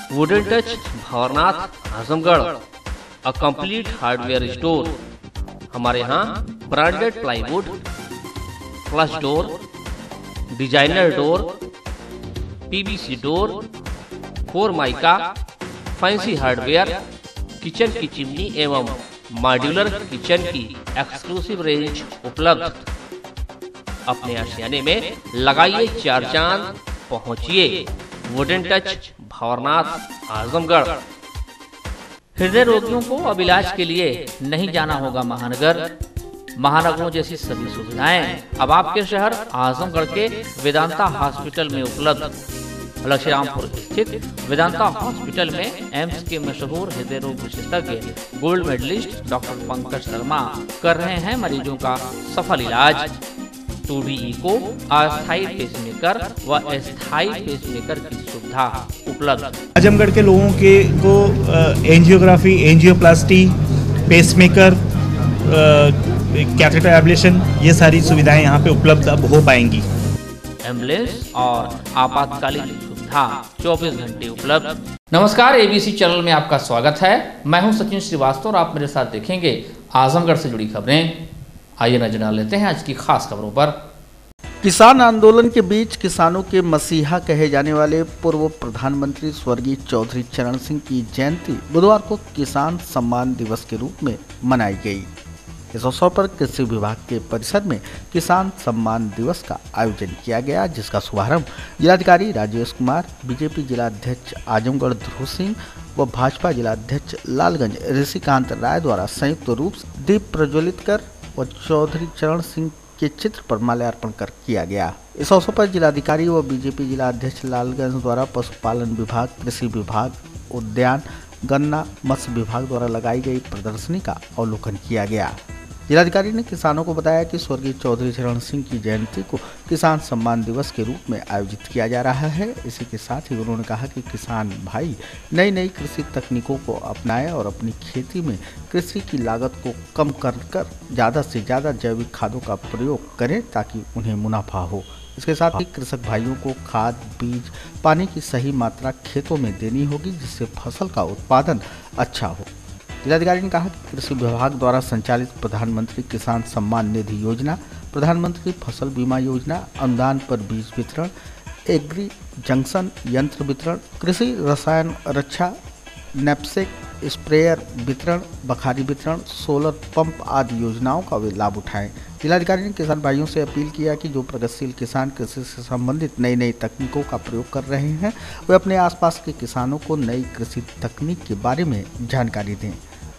Wooden touch Bhanwarnath Azamgarh, a complete hardware store. हमारे यहाँ branded plywood, flush door, designer door, PVC door, formica, fancy hardware, kitchen की chimney एवं modular kitchen की exclusive range उपलब्ध। अपने आशियाने में लगाइए 4 चांद, पहुंचिए वुडन टच भंवरनाथ आजमगढ़। हृदय रोगियों को अब इलाज के लिए नहीं जाना होगा महानगर। महानगरों जैसी सभी सुविधाएं अब आपके शहर आजमगढ़ के वेदांता हॉस्पिटल में उपलब्ध। लक्ष्मीरामपुर स्थित वेदांता हॉस्पिटल में एम्स के मशहूर हृदय रोग विशेषज्ञ gold medalist doctor Pankaj Sharma कर रहे हैं मरीजों का सफल इलाज। 2D इको, अस्थायी पेसमेकर व अस्थायी पेसमेकर की सुविधा उपलब्ध। आजमगढ़ के लोगों को angiography, angioplasty, pacemaker, catheter ablation, ये सारी सुविधाएं यहाँ पे उपलब्ध अब हो पाएंगी। एम्बुलेंस और आपातकालीन सुविधा 24 घंटे उपलब्ध। नमस्कार, ABC चैनल में आपका स्वागत है। मैं हूं सचिन श्रीवास्तव और आप मेरे साथ देखेंगे आजमगढ़ से जुड़ी खबरें। आइए नजर डाल लेते हैं आज की खास खबरों पर। किसान आंदोलन के बीच किसानों के मसीहा कहे जाने वाले पूर्व प्रधानमंत्री स्वर्गीय चौधरी चरण सिंह की जयंती बुधवार को किसान सम्मान दिवस के रूप में मनाई गई। इस अवसर पर कृषि विभाग के परिसर में किसान सम्मान दिवस का आयोजन किया गया, जिसका शुभारंभ जिलाधिकारी राजेश कुमार, बीजेपी जिलाध्यक्ष आजमगढ़ ध्रुव सिंह व भाजपा जिलाध्यक्ष लालगंज ऋषिकांत राय द्वारा संयुक्त रूप से दीप प्रज्वलित कर व चौधरी चरण सिंह के चित्र पर माल्यार्पण कर किया गया। इस अवसर पर जिलाधिकारी व बीजेपी जिलाध्यक्ष लालगंज द्वारा पशुपालन विभाग, कृषि विभाग, उद्यान, गन्ना, मत्स्य विभाग द्वारा लगाई गई प्रदर्शनी का अवलोकन किया गया। जिलाधिकारी ने किसानों को बताया कि स्वर्गीय चौधरी चरण सिंह की जयंती को किसान सम्मान दिवस के रूप में आयोजित किया जा रहा है। इसी के साथ ही उन्होंने कहा कि किसान भाई नई नई कृषि तकनीकों को अपनाएं और अपनी खेती में कृषि की लागत को कम कर ज़्यादा से ज़्यादा जैविक खादों का प्रयोग करें ताकि उन्हें मुनाफा हो। इसके साथ ही कृषक भाइयों को खाद, बीज, पानी की सही मात्रा खेतों में देनी होगी, जिससे फसल का उत्पादन अच्छा हो। जिलाधिकारी ने कहा कि कृषि विभाग द्वारा संचालित प्रधानमंत्री किसान सम्मान निधि योजना, प्रधानमंत्री फसल बीमा योजना, अनुदान पर बीज वितरण, एग्री जंक्शन यंत्र वितरण, कृषि रसायन रक्षा, नेपसेक स्प्रेयर वितरण, बखारी वितरण, सोलर पंप आदि योजनाओं का वे लाभ उठाएं। जिलाधिकारी ने किसान भाइयों से अपील किया कि जो प्रगतिशील किसान कृषि से संबंधित नई नई तकनीकों का प्रयोग कर रहे हैं, वे अपने आसपास के किसानों को नई कृषि तकनीक के बारे में जानकारी दें।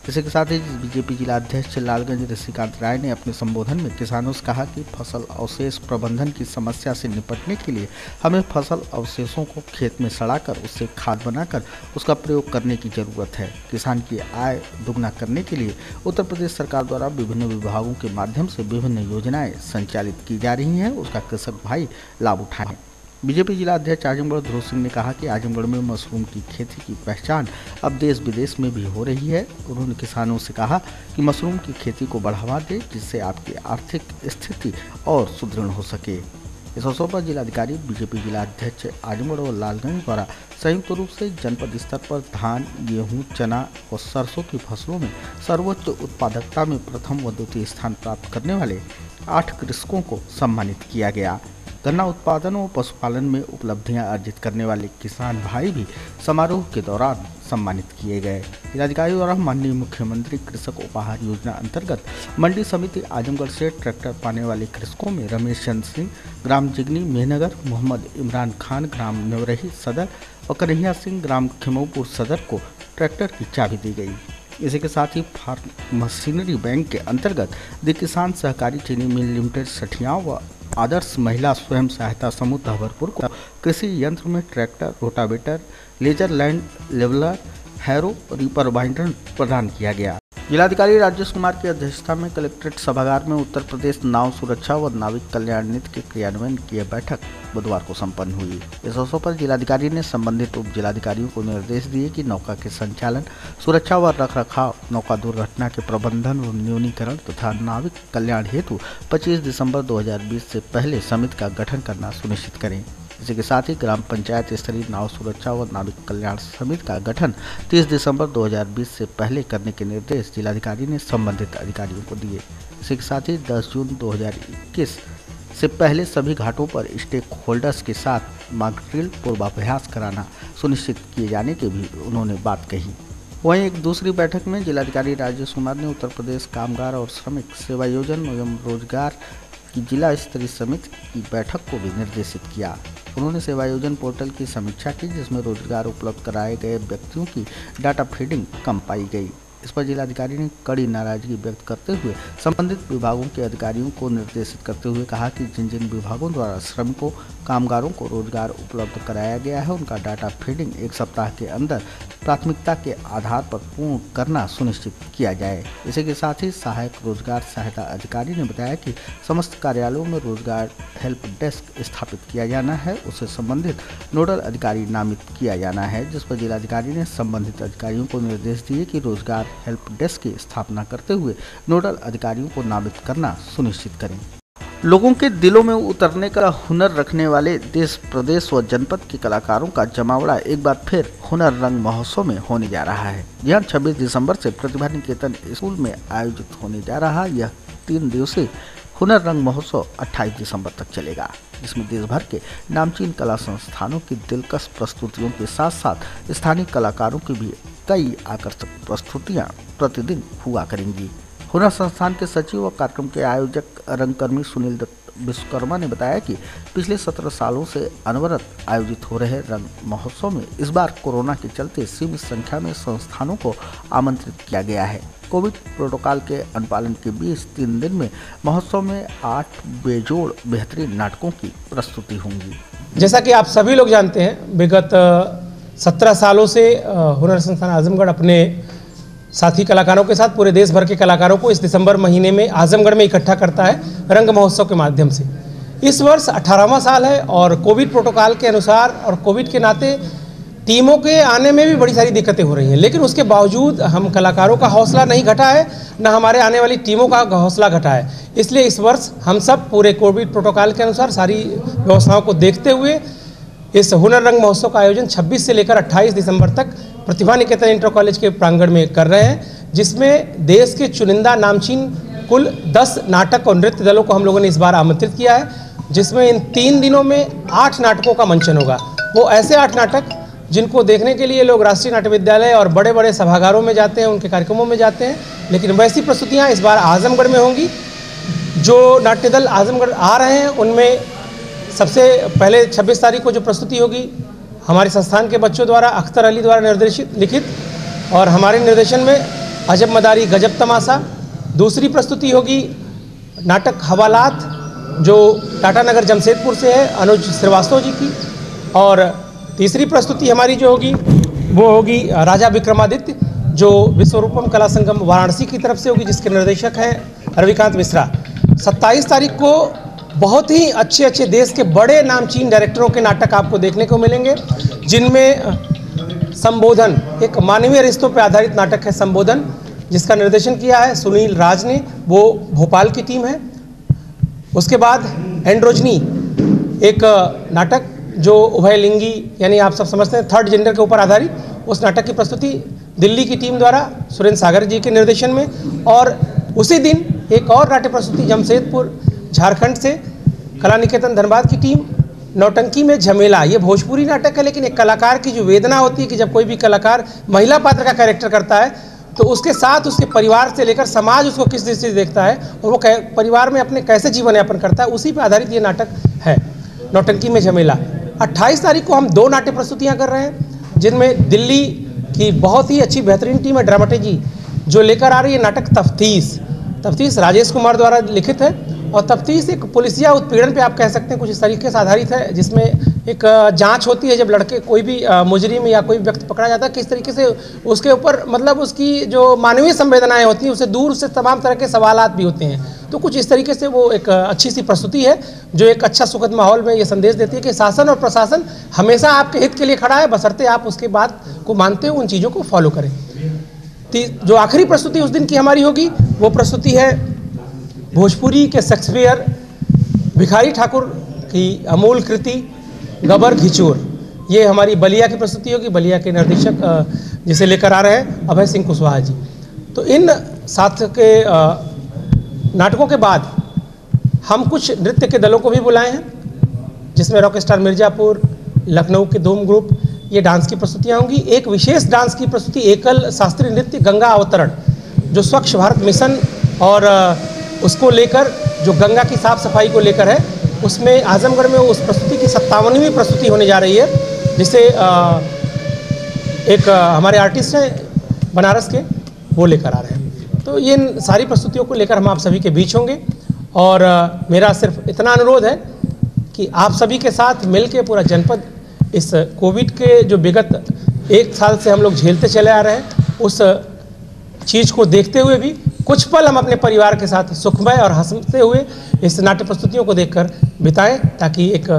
इसी के साथ ही बीजेपी जिलाध्यक्ष लालगंज ऋषिकांत राय ने अपने संबोधन में किसानों से कहा कि फसल अवशेष प्रबंधन की समस्या से निपटने के लिए हमें फसल अवशेषों को खेत में सड़ाकर उससे खाद बनाकर उसका प्रयोग करने की जरूरत है। किसान की आय दुगना करने के लिए उत्तर प्रदेश सरकार द्वारा विभिन्न विभागों के माध्यम से विभिन्न योजनाएं संचालित की जा रही हैं, उसका कृषक भाई लाभ उठाएं। बीजेपी जिलाध्यक्ष आजमगढ़ ध्रुव सिंह ने कहा कि आजमगढ़ में मशरूम की खेती की पहचान अब देश विदेश में भी हो रही है। उन्होंने किसानों से कहा कि मशरूम की खेती को बढ़ावा दें, जिससे आपकी आर्थिक स्थिति और सुदृढ़ हो सके। इस अवसर पर जिलाधिकारी, बीजेपी जिलाध्यक्ष आजमगढ़ और लालगंज द्वारा संयुक्त रूप से जनपद स्तर पर धान, गेहूं, चना और सरसों की फसलों में सर्वोच्च उत्पादकता में प्रथम व द्वितीय स्थान प्राप्त करने वाले 8 कृषकों को सम्मानित किया गया। गन्ना उत्पादन और पशुपालन में उपलब्धियां अर्जित करने वाले किसान भाई भी समारोह के दौरान सम्मानित किए गए। जिलाधिकारी द्वारा माननीय मुख्यमंत्री कृषक उपहार योजना अंतर्गत मंडी समिति आजमगढ़ से ट्रैक्टर पाने वाले कृषकों में रमेश चंद्र सिंह, ग्राम जिगनी मेहनगर, मोहम्मद इमरान खान, ग्राम नेवरही सदर और कन्हैया सिंह, ग्राम खिमौपुर सदर को ट्रैक्टर की चाबी दी गई। इसी के साथ ही फार्म मशीनरी बैंक के अंतर्गत द किसान सहकारी चीनी मिल लिमिटेड सठियाव व आदर्श महिला स्वयं सहायता समूह तहवरपुर को कृषि यंत्र में tractor, rotavator, laser land leveller, harrow, reaper binder प्रदान किया गया। जिलाधिकारी राजेश कुमार की अध्यक्षता में कलेक्ट्रेट सभागार में उत्तर प्रदेश नाव सुरक्षा व नाविक कल्याण नीति के क्रियान्वयन की बैठक बुधवार को संपन्न हुई। इस अवसर पर जिलाधिकारी ने संबंधित उप जिलाधिकारियों को निर्देश दिए कि नौका के संचालन, सुरक्षा व रखरखाव, नौका दुर्घटना के प्रबंधन व न्यूनीकरण तथा नाविक कल्याण हेतु 25 दिसंबर 2020 से पहले समिति का गठन करना सुनिश्चित करें। इसी के साथ ही ग्राम पंचायत स्तरीय नाव सुरक्षा व नाविक कल्याण समिति का गठन 30 दिसंबर 2020 से पहले करने के निर्देश जिलाधिकारी ने संबंधित अधिकारियों को दिए। इसी के साथ ही 10 जून 2021 से पहले सभी घाटों पर स्टेक होल्डर्स के साथ मॉक ड्रिल पूर्वाभ्यास कराना सुनिश्चित किए जाने की भी उन्होंने बात कही। वहीं एक दूसरी बैठक में जिलाधिकारी राजेश कुमार ने उत्तर प्रदेश कामगार और श्रमिक सेवायोजन एवं रोजगार की जिला स्तरीय समिति की बैठक को भी निर्देशित किया। उन्होंने सेवायोजन पोर्टल की समीक्षा की, जिसमें रोजगार उपलब्ध कराए गए व्यक्तियों की डाटा फीडिंग कम पाई गई। इस पर जिलाधिकारी ने कड़ी नाराजगी व्यक्त करते हुए संबंधित विभागों के अधिकारियों को निर्देशित करते हुए कहा कि जिन जिन विभागों द्वारा श्रमिकों कामगारों को रोजगार उपलब्ध कराया गया है, उनका डाटा फीडिंग 1 सप्ताह के अंदर प्राथमिकता के आधार पर पूर्ण करना सुनिश्चित किया जाए। इसी के साथ ही सहायक रोजगार सहायता अधिकारी ने बताया कि समस्त कार्यालयों में रोजगार हेल्प डेस्क स्थापित किया जाना है, उससे संबंधित नोडल अधिकारी नामित किया जाना है, जिस पर जिलाधिकारी ने संबंधित अधिकारियों को निर्देश दिए कि रोजगार हेल्प डेस्क की स्थापना करते हुए नोडल अधिकारियों को नामित करना सुनिश्चित करें। लोगों के दिलों में उतरने का हुनर रखने वाले देश प्रदेश व जनपद के कलाकारों का जमावड़ा एक बार फिर हुनर रंग महोत्सव में होने जा रहा है। यह 26 दिसंबर से प्रतिभा निकेतन स्कूल में आयोजित होने जा रहा यह 3 दिवसीय हुनर रंग महोत्सव 28 दिसंबर तक चलेगा, जिसमें देश भर के नामचीन कला संस्थानों की दिलकश प्रस्तुतियों के साथ साथ स्थानीय कलाकारों की भी कई आकर्षक प्रस्तुतियां प्रतिदिन हुआ करेंगी। हुनर संस्थान के सचिव व कार्यक्रम के आयोजक रंगकर्मी सुनील दत्त विश्वकर्मा ने बताया कि पिछले 17 सालों से अनवरत आयोजित हो रहे रंग महोत्सव में इस बार कोरोना के चलते सीमित संख्या में संस्थानों को आमंत्रित किया गया है। कोविड प्रोटोकॉल के अनुपालन के बीच 3 दिन में महोत्सव में 8 बेजोड़ बेहतरीन नाटकों की प्रस्तुति होंगी। जैसा कि आप सभी लोग जानते हैं, विगत 17 सालों से हुनर संस्थान आजमगढ़ अपने साथी कलाकारों के साथ पूरे देश भर के कलाकारों को इस दिसंबर महीने में आजमगढ़ में इकट्ठा करता है रंग महोत्सव के माध्यम से। इस वर्ष 18वां साल है और कोविड प्रोटोकॉल के अनुसार और कोविड के नाते टीमों के आने में भी बड़ी सारी दिक्कतें हो रही हैं, लेकिन उसके बावजूद हम कलाकारों का हौसला नहीं घटा है, न हमारे आने वाली टीमों का हौसला घटा है। इसलिए इस वर्ष हम सब पूरे कोविड प्रोटोकॉल के अनुसार सारी व्यवस्थाओं को देखते हुए इस हुनर रंग महोत्सव का आयोजन 26 से लेकर 28 दिसंबर तक प्रतिभा निकेतन इंटर कॉलेज के प्रांगण में कर रहे हैं, जिसमें देश के चुनिंदा नामचीन कुल 10 नाटक और नृत्य दलों को हम लोगों ने इस बार आमंत्रित किया है, जिसमें इन 3 दिनों में 8 नाटकों का मंचन होगा। वो ऐसे 8 नाटक जिनको देखने के लिए लोग राष्ट्रीय नाट्य विद्यालय और बड़े बड़े सभागारों में जाते हैं, उनके कार्यक्रमों में जाते हैं, लेकिन वैसी प्रस्तुतियाँ इस बार आजमगढ़ में होंगी। जो नाट्य दल आजमगढ़ आ रहे हैं उनमें सबसे पहले 26 तारीख को जो प्रस्तुति होगी हमारे संस्थान के बच्चों द्वारा अख्तर अली द्वारा निर्देशित लिखित और हमारे निर्देशन में अजब मदारी गजब तमाशा। दूसरी प्रस्तुति होगी नाटक हवालात जो टाटानगर जमशेदपुर से है अनुज श्रीवास्तव जी की। और तीसरी प्रस्तुति हमारी जो होगी वो होगी राजा विक्रमादित्य जो विश्वरूपम कला संगम वाराणसी की तरफ से होगी, जिसके निर्देशक हैं रविकांत मिश्रा। 27 तारीख को बहुत ही अच्छे अच्छे देश के बड़े नामचीन डायरेक्टरों के नाटक आपको देखने को मिलेंगे, जिनमें संबोधन एक मानवीय रिश्तों पर आधारित नाटक है संबोधन, जिसका निर्देशन किया है सुनील राज ने, वो भोपाल की टीम है। उसके बाद एंड्रोजनी एक नाटक जो उभयलिंगी यानी आप सब समझते हैं 3rd जेंडर के ऊपर आधारित, उस नाटक की प्रस्तुति दिल्ली की टीम द्वारा सुरेंद्र सागर जी के निर्देशन में। और उसी दिन एक और नाट्य प्रस्तुति जमशेदपुर झारखंड से कला निकेतन धनबाद की टीम नौटंकी में झमेला, ये भोजपुरी नाटक है, लेकिन एक कलाकार की जो वेदना होती है कि जब कोई भी कलाकार महिला पात्र का कैरेक्टर करता है तो उसके साथ उसके परिवार से लेकर समाज उसको किस दृष्टि से देखता है और वो परिवार में अपने कैसे जीवन यापन करता है, उसी पर आधारित ये नाटक है नौटंकी में झमेला। 28 तारीख को हम 2 नाट्य प्रस्तुतियाँ कर रहे हैं, जिनमें दिल्ली की बहुत ही अच्छी बेहतरीन टीम है ड्रामाटेजी जो लेकर आ रही है नाटक तफ्तीश राजेश कुमार द्वारा लिखित है। और तफ्तीश एक पुलिसिया उत्पीड़न पे आप कह सकते हैं कुछ इस तरीके से आधारित है, जिसमें एक जांच होती है जब लड़के कोई भी मुजरिम या कोई व्यक्ति पकड़ा जाता है, किस तरीके से उसके ऊपर मतलब उसकी जो मानवीय संवेदनाएं होती हैं उससे दूर से तमाम तरह के सवालात भी होते हैं। तो कुछ इस तरीके से वो एक अच्छी सी प्रस्तुति है जो एक अच्छा सुखद माहौल में ये संदेश देती है कि शासन और प्रशासन हमेशा आपके हित के लिए खड़ा है, बशर्ते आप उसके बात को मानते हो, उन चीज़ों को फॉलो करें। जो आखिरी प्रस्तुति उस दिन की हमारी होगी वो प्रस्तुति है भोजपुरी के शेक्सपियर भिखारी ठाकुर की अमूल कृति गबर घिचोर, ये हमारी बलिया की प्रस्तुति होगी। बलिया के निर्देशक जिसे लेकर आ रहे हैं अभय सिंह कुशवाहा जी। तो इन 7 के नाटकों के बाद हम कुछ नृत्य के दलों को भी बुलाए हैं, जिसमें रॉक स्टार मिर्जापुर, लखनऊ के धूम ग्रुप, ये डांस की प्रस्तुतियाँ होंगी। एक विशेष डांस की प्रस्तुति एकल शास्त्रीय नृत्य गंगा अवतरण, जो स्वच्छ भारत मिशन और उसको लेकर, जो गंगा की साफ सफाई को लेकर है, उसमें आजमगढ़ में उस प्रस्तुति की 57वीं प्रस्तुति होने जा रही है, जिसे एक हमारे आर्टिस्ट हैं बनारस के, वो लेकर आ रहे हैं। तो ये सारी प्रस्तुतियों को लेकर हम आप सभी के बीच होंगे और मेरा सिर्फ इतना अनुरोध है कि आप सभी के साथ मिलकर पूरा जनपद इस कोविड के जो विगत 1 साल से हम लोग झेलते चले आ रहे हैं, उस चीज़ को देखते हुए भी कुछ पल हम अपने परिवार के साथ सुखमय और हंसते हुए इस नाट्य प्रस्तुतियों को देखकर बिताएं, ताकि एक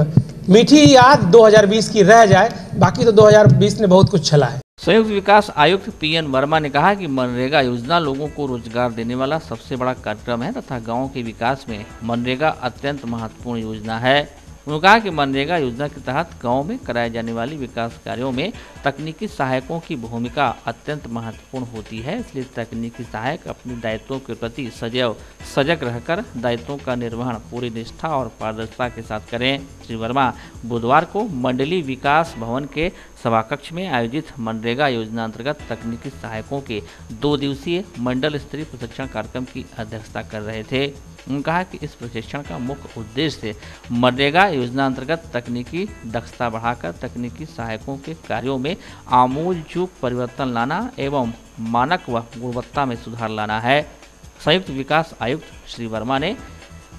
मीठी याद 2020 की रह जाए। बाकी तो 2020 ने बहुत कुछ छला है। संयुक्त विकास आयुक्त पीएन वर्मा ने कहा कि मनरेगा योजना लोगों को रोजगार देने वाला सबसे बड़ा कार्यक्रम है तथा गाँव के विकास में मनरेगा अत्यंत महत्वपूर्ण योजना है। उन्होंने कहा कि मनरेगा योजना के तहत गांव में कराए जाने वाली विकास कार्यों में तकनीकी सहायकों की भूमिका अत्यंत महत्वपूर्ण होती है, इसलिए तकनीकी सहायक अपने दायित्वों के प्रति सदैव सजग रहकर दायित्वों का निर्वहन पूरी निष्ठा और पारदर्शिता के साथ करें। श्री वर्मा बुधवार को मंडलीय विकास भवन के सभाकक्ष में आयोजित मनरेगा योजना अंतर्गत तकनीकी सहायकों के 2 दिवसीय मंडल स्तरीय प्रशिक्षण कार्यक्रम की अध्यक्षता कर रहे थे। उन्होंने कहा कि इस प्रशिक्षण का मुख्य उद्देश्य मनरेगा योजना अंतर्गत तकनीकी दक्षता बढ़ाकर तकनीकी सहायकों के कार्यों में आमूलचूल परिवर्तन लाना एवं मानक व गुणवत्ता में सुधार लाना है। संयुक्त विकास आयुक्त श्री वर्मा ने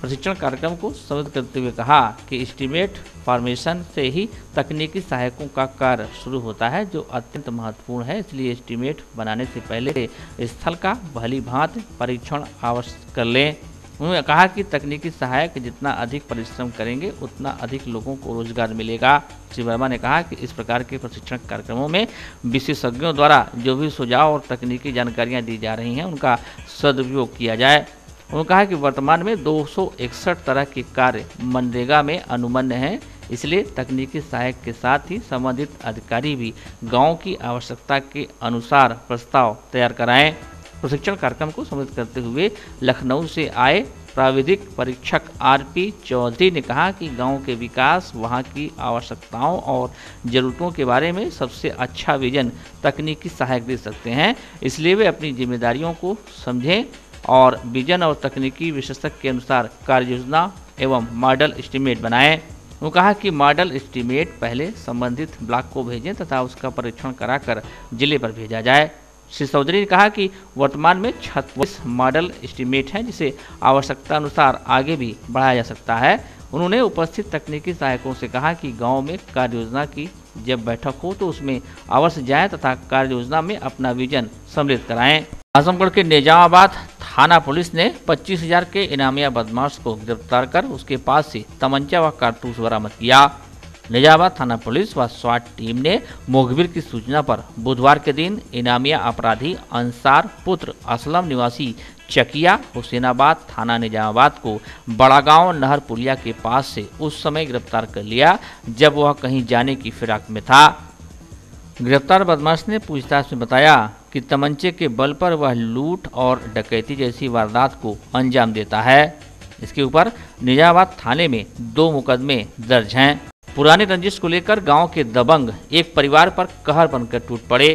प्रशिक्षण कार्यक्रम को संबोधित करते हुए कहा कि एस्टीमेट फॉर्मेशन से ही तकनीकी सहायकों का कार्य शुरू होता है, जो अत्यंत महत्वपूर्ण है। इसलिए एस्टीमेट बनाने से पहले स्थल का भली भांति परीक्षण अवश्य कर लें। उन्होंने कहा कि तकनीकी सहायक जितना अधिक परिश्रम करेंगे उतना अधिक लोगों को रोजगार मिलेगा। श्री वर्मा ने कहा कि इस प्रकार के प्रशिक्षण कार्यक्रमों में विशेषज्ञों द्वारा जो भी सुझाव और तकनीकी जानकारियां दी जा रही हैं उनका सदुपयोग किया जाए। उन्होंने कहा कि वर्तमान में 261 तरह के कार्य मनरेगा में अनुमन्य हैं, इसलिए तकनीकी सहायक के साथ ही संबंधित अधिकारी भी गाँव की आवश्यकता के अनुसार प्रस्ताव तैयार कराएं। प्रशिक्षण कार्यक्रम को संबोधित करते हुए लखनऊ से आए प्राविधिक परीक्षक आरपी चौधरी ने कहा कि गांव के विकास, वहां की आवश्यकताओं और ज़रूरतों के बारे में सबसे अच्छा विजन तकनीकी सहायक दे सकते हैं, इसलिए वे अपनी जिम्मेदारियों को समझें और विजन और तकनीकी विशेषज्ञ के अनुसार कार्य योजना एवं मॉडल एस्टीमेट बनाएं। उन्होंने कहा कि मॉडल एस्टीमेट पहले संबंधित ब्लॉक को भेजें तथा उसका परीक्षण कराकर जिले पर भेजा जाए। श्री चौधरी ने कहा कि वर्तमान में 36 मॉडल एस्टीमेट हैं, जिसे आवश्यकता अनुसार आगे भी बढ़ाया जा सकता है। उन्होंने उपस्थित तकनीकी सहायकों से कहा कि गांव में कार्य योजना की जब बैठक हो तो उसमें अवश्य जाएं तथा कार्य योजना में अपना विजन सम्मिलित कराएं। आजमगढ़ के निजामाबाद थाना पुलिस ने 25,000 के इनामिया बदमाश को गिरफ्तार कर उसके पास से तमंचा व कारतूस बरामद किया। निजामाबाद थाना पुलिस व स्वाट टीम ने मुखबिर की सूचना पर बुधवार के दिन इनामिया अपराधी अंसार पुत्र असलम निवासी चकिया हुसैनाबाद थाना निजामाबाद को बड़ागांव नहर पुलिया के पास से उस समय गिरफ्तार कर लिया जब वह कहीं जाने की फिराक में था। गिरफ्तार बदमाश ने पूछताछ में बताया कि तमंचे के बल पर वह लूट और डकैती जैसी वारदात को अंजाम देता है। इसके ऊपर निजामाबाद थाने में 2 मुकदमे दर्ज हैं। पुरानी रंजिश को लेकर गांव के दबंग एक परिवार पर कहर बनकर टूट पड़े।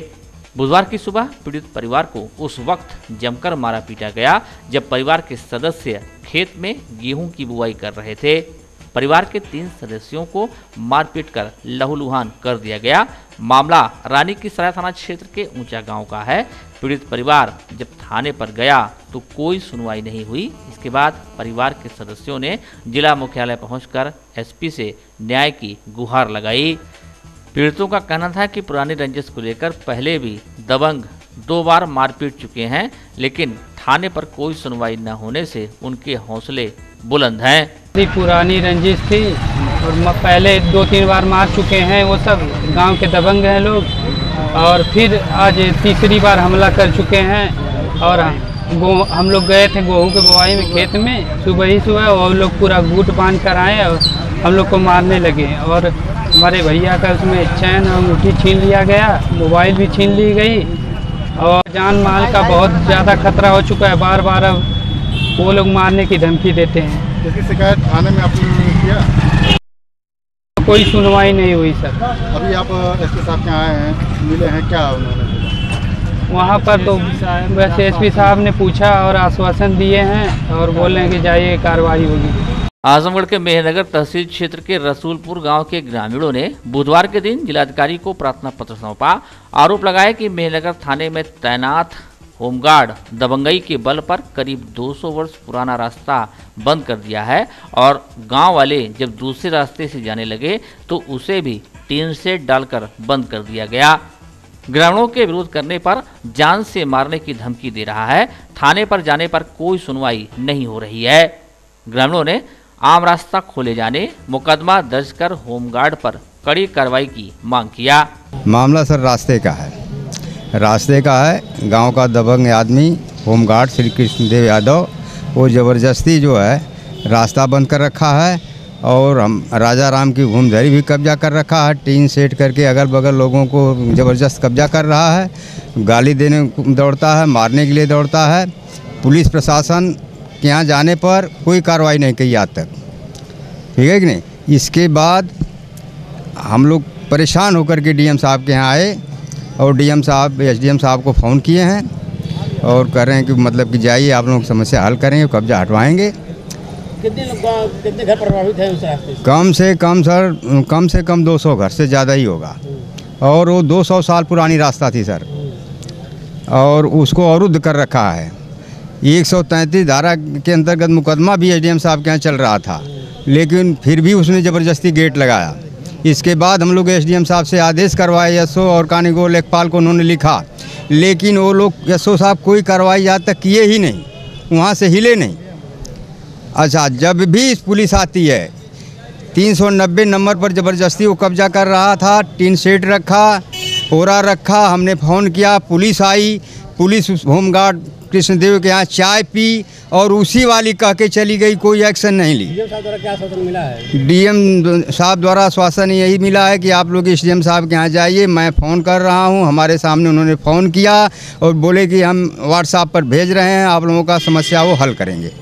बुधवार की सुबह पीड़ित परिवार को उस वक्त जमकर मारा पीटा गया जब परिवार के सदस्य खेत में गेहूं की बुआई कर रहे थे। परिवार के 3 सदस्यों को मारपीट कर लहूलुहान कर दिया गया। मामला रानी की सराय थाना क्षेत्र के ऊंचा गांव का है। पीड़ित परिवार जब थाने पर गया तो कोई सुनवाई नहीं हुई। इसके बाद परिवार के सदस्यों ने जिला मुख्यालय पहुंचकर एसपी से न्याय की गुहार लगाई। पीड़ितों का कहना था कि पुरानी रंजिश को लेकर पहले भी दबंग 2 बार मारपीट चुके हैं, लेकिन थाने पर कोई सुनवाई न होने से उनके हौसले बुलंद हैं। पुरानी रंजिश थी और पहले 2-3 बार मार चुके हैं, वो सब गांव के दबंग हैं लोग, और फिर आज तीसरी बार हमला कर चुके हैं। और हम लोग गए थे गेहूं के बुआई में खेत में, सुबह ही सुबह वो लोग पूरा गुट बांध कर आए और हम लोग को मारने लगे। और हमारे भैया का उसमें चैन और अंगूठी छीन लिया गया, मोबाइल भी छीन ली गई और जान माल का बहुत ज़्यादा खतरा हो चुका है। बार बार अब वो लोग मारने की धमकी देते हैं। इसकी शिकायत थाने में आपने किया? कोई सुनवाई नहीं हुई सर। अभी आप एसपी साहब के आए हैं, मिले हैं, क्या उन्होंने बोला? वहाँ पर तो वैसे एसपी साहब ने पूछा और आश्वासन दिए हैं और बोल रहे हैं कि जाइए कार्रवाई होगी। आजमगढ़ के मेहनगर तहसील क्षेत्र के रसूलपुर गांव के ग्रामीणों ने बुधवार के दिन जिलाधिकारी को प्रार्थना पत्र सौंपा। आरोप लगाया कि मेहनगर थाने में तैनात होमगार्ड दबंगई के बल पर करीब 200 वर्ष पुराना रास्ता बंद कर दिया है और गांव वाले जब दूसरे रास्ते से जाने लगे तो उसे भी टीन शेड डालकर बंद कर दिया गया। ग्रामीणों के विरोध करने पर जान से मारने की धमकी दे रहा है। थाने पर जाने पर कोई सुनवाई नहीं हो रही है। ग्रामीणों ने आम रास्ता खोले जाने, मुकदमा दर्ज कर होमगार्ड पर कड़ी कार्रवाई की मांग किया। मामला सर रास्ते का है, गांव का दबंग आदमी होमगार्ड श्री कृष्णदेव यादव, वो ज़बरदस्ती जो है रास्ता बंद कर रखा है और हम राजा राम की भूमधरी भी कब्जा कर रखा है। टीन सेट करके अगल बगल लोगों को ज़बरदस्त कब्जा कर रहा है, गाली देने दौड़ता है, मारने के लिए दौड़ता है। पुलिस प्रशासन के यहाँ जाने पर कोई कार्रवाई नहीं की आज तक, ठीक है कि नहीं। इसके बाद हम लोग परेशान होकर के डीएम साहब के यहाँ आए और डीएम साहब एसडीएम साहब को फ़ोन किए हैं और कह रहे हैं कि मतलब कि जाइए आप लोग समस्या हल करेंगे, कब्जा हटवाएंगे। कितने घर प्रभावित हैं उस रास्ते से? कम से कम 200 घर से ज़्यादा ही होगा और वो 200 साल पुरानी रास्ता थी सर और उसको अवरुद्ध कर रखा है। 133 धारा के अंतर्गत मुकदमा भी एसडीएम साहब के यहाँ चल रहा था, लेकिन फिर भी उसने ज़बरदस्ती गेट लगाया। इसके बाद हम लोग एसडीएम साहब से आदेश करवाए, एसओ और कानीगो लेखपाल को उन्होंने लिखा, लेकिन वो लोग एसओ साहब कोई कार्रवाई आज तक किए ही नहीं, वहाँ से हिले नहीं। अच्छा, जब भी पुलिस आती है 390 नंबर पर ज़बरदस्ती वो कब्जा कर रहा था, टीन शेड रखा, पोरा रखा। हमने फ़ोन किया, पुलिस आई, पुलिस होमगार्ड कृष्णदेव के यहाँ चाय पी और उसी वाली कह के चली गई, कोई एक्शन नहीं ली। डीएम साहब द्वारा क्या आश्वासन मिला है? डीएम साहब द्वारा आश्वासन यही मिला है कि आप लोग एसडीएम साहब के यहाँ जाइए, मैं फ़ोन कर रहा हूँ। हमारे सामने उन्होंने फ़ोन किया और बोले कि हम व्हाट्सएप पर भेज रहे हैं, आप लोगों का समस्या वो हल करेंगे।